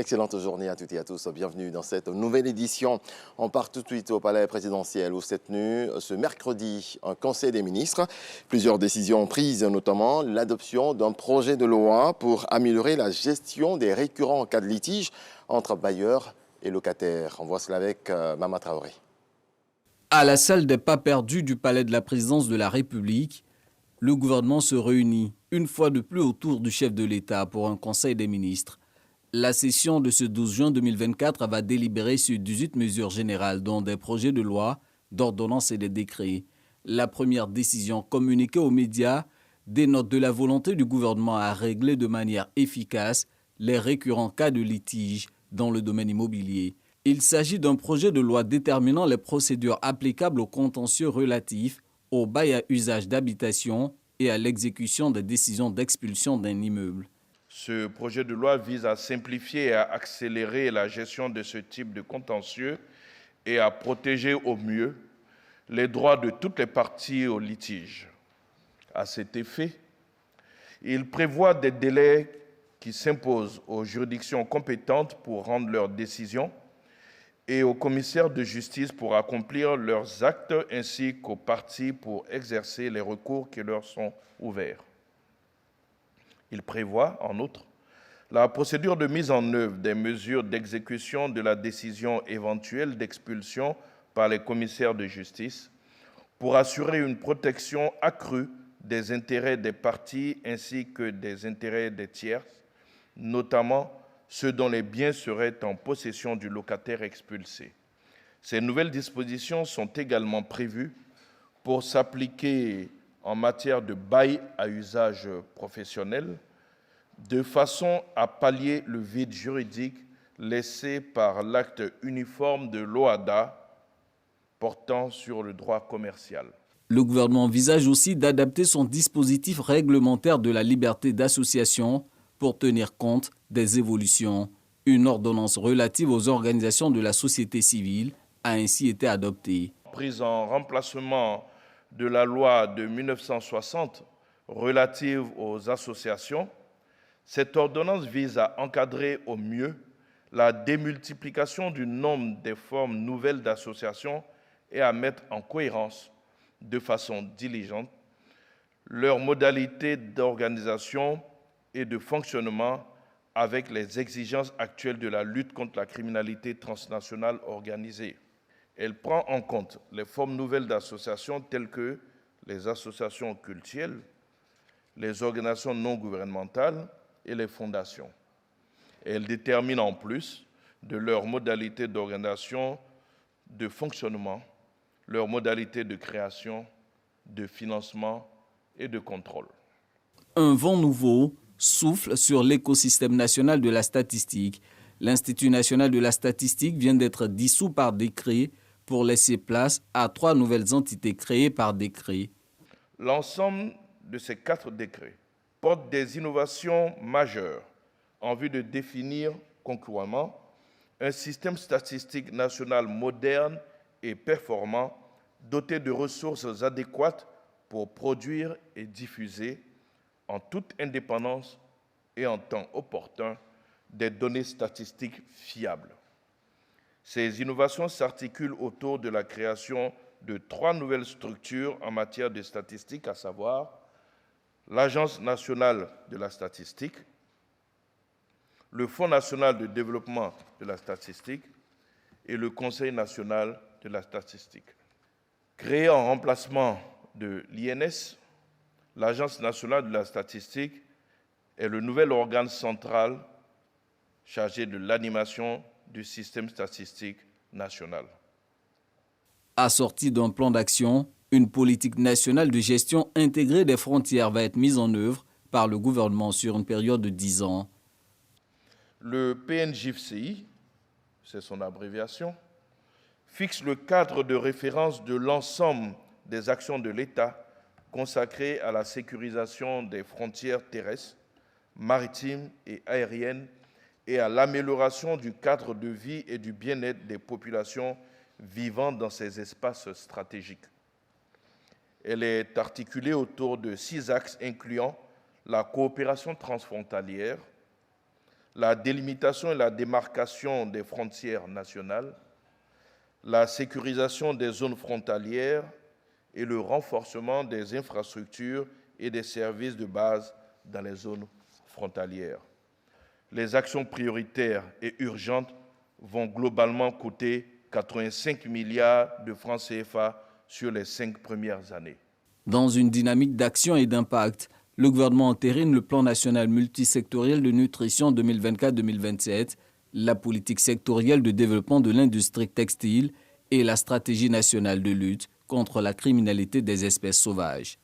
Excellente journée à toutes et à tous. Bienvenue dans cette nouvelle édition. On part tout de suite au palais présidentiel où s'est tenu ce mercredi un conseil des ministres. Plusieurs décisions prises, notamment l'adoption d'un projet de loi pour améliorer la gestion des récurrents en cas de litige entre bailleurs et locataires. On voit cela avec Mama Traoré. À la salle des pas perdus du palais de la présidence de la République, le gouvernement se réunit une fois de plus autour du chef de l'État pour un conseil des ministres. La session de ce 12 juin 2024 va délibérer sur 18 mesures générales, dont des projets de loi, d'ordonnances et des décrets. La première décision communiquée aux médias dénote de la volonté du gouvernement à régler de manière efficace les récurrents cas de litige dans le domaine immobilier. Il s'agit d'un projet de loi déterminant les procédures applicables aux contentieux relatifs au bail à usage d'habitation et à l'exécution des décisions d'expulsion d'un immeuble. Ce projet de loi vise à simplifier et à accélérer la gestion de ce type de contentieux et à protéger au mieux les droits de toutes les parties au litige. À cet effet, il prévoit des délais qui s'imposent aux juridictions compétentes pour rendre leurs décisions et aux commissaires de justice pour accomplir leurs actes, ainsi qu'aux parties pour exercer les recours qui leur sont ouverts. Il prévoit, en outre, la procédure de mise en œuvre des mesures d'exécution de la décision éventuelle d'expulsion par les commissaires de justice pour assurer une protection accrue des intérêts des parties ainsi que des intérêts des tiers, notamment ceux dont les biens seraient en possession du locataire expulsé. Ces nouvelles dispositions sont également prévues pour s'appliquer en matière de bail à usage professionnel, de façon à pallier le vide juridique laissé par l'acte uniforme de l'OHADA portant sur le droit commercial. Le gouvernement envisage aussi d'adapter son dispositif réglementaire de la liberté d'association pour tenir compte des évolutions. Une ordonnance relative aux organisations de la société civile a ainsi été adoptée. Prise en remplacement de la loi de 1960 relative aux associations, cette ordonnance vise à encadrer au mieux la démultiplication du nombre des formes nouvelles d'associations et à mettre en cohérence, de façon diligente, leurs modalités d'organisation et de fonctionnement avec les exigences actuelles de la lutte contre la criminalité transnationale organisée. Elle prend en compte les formes nouvelles d'associations telles que les associations cultuelles, les organisations non gouvernementales et les fondations. Elle détermine en plus de leurs modalités d'organisation, de fonctionnement, leurs modalités de création, de financement et de contrôle. Un vent nouveau souffle sur l'écosystème national de la statistique. L'Institut national de la statistique vient d'être dissous par décret pour laisser place à 3 nouvelles entités créées par décret. L'ensemble de ces 4 décrets portent des innovations majeures en vue de définir concurremment un système statistique national moderne et performant, doté de ressources adéquates pour produire et diffuser en toute indépendance et en temps opportun des données statistiques fiables. Ces innovations s'articulent autour de la création de 3 nouvelles structures en matière de statistique, à savoir l'Agence nationale de la statistique, le Fonds national de développement de la statistique et le Conseil national de la statistique. Créée en remplacement de l'INS, l'Agence nationale de la statistique est le nouvel organe central chargé de l'animation du système statistique national. Assorti d'un plan d'action, une politique nationale de gestion intégrée des frontières va être mise en œuvre par le gouvernement sur une période de 10 ans. Le PNJFCI, c'est son abréviation, fixe le cadre de référence de l'ensemble des actions de l'État consacrées à la sécurisation des frontières terrestres, maritimes et aériennes et à l'amélioration du cadre de vie et du bien-être des populations vivant dans ces espaces stratégiques. Elle est articulée autour de 6 axes incluant la coopération transfrontalière, la délimitation et la démarcation des frontières nationales, la sécurisation des zones frontalières et le renforcement des infrastructures et des services de base dans les zones frontalières. Les actions prioritaires et urgentes vont globalement coûter 85 milliards de francs CFA sur les 5 premières années. Dans une dynamique d'action et d'impact, le gouvernement entérine le plan national multisectoriel de nutrition 2024-2027, la politique sectorielle de développement de l'industrie textile et la stratégie nationale de lutte contre la criminalité des espèces sauvages.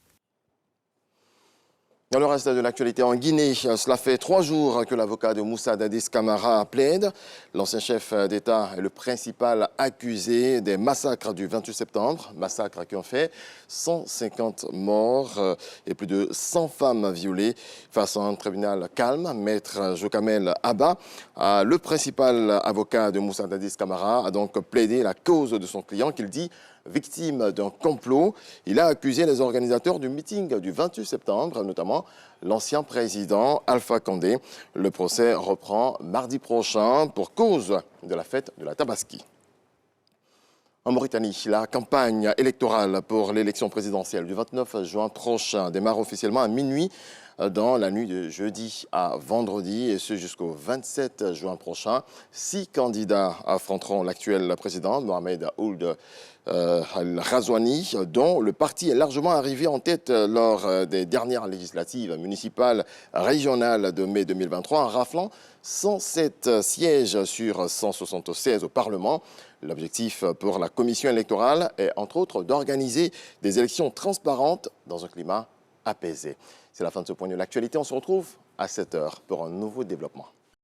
Dans le reste de l'actualité en Guinée, cela fait 3 jours que l'avocat de Moussa Dadis Camara plaide. L'ancien chef d'État est le principal accusé des massacres du 28 septembre, massacres qui ont fait 150 morts et plus de 100 femmes violées. Face à un tribunal calme, maître Jokamel Abba, le principal avocat de Moussa Dadis Camara a donc plaidé la cause de son client qu'il dit victime d'un complot. Il a accusé les organisateurs du meeting du 28 septembre, notamment l'ancien président Alpha Condé. Le procès reprend mardi prochain pour cause de la fête de la Tabaski. En Mauritanie, la campagne électorale pour l'élection présidentielle du 29 juin prochain démarre officiellement à minuit dans la nuit de jeudi à vendredi, et ce jusqu'au 27 juin prochain. 6 candidats affronteront l'actuel président, Mohamed Ould Al-Razouani, dont le parti est largement arrivé en tête lors des dernières législatives municipales régionales de mai 2023, en raflant 107 sièges sur 176 au Parlement. L'objectif pour la commission électorale est, entre autres, d'organiser des élections transparentes dans un climat apaisé. C'est la fin de ce point de l'actualité. On se retrouve à 7 h pour un nouveau développement.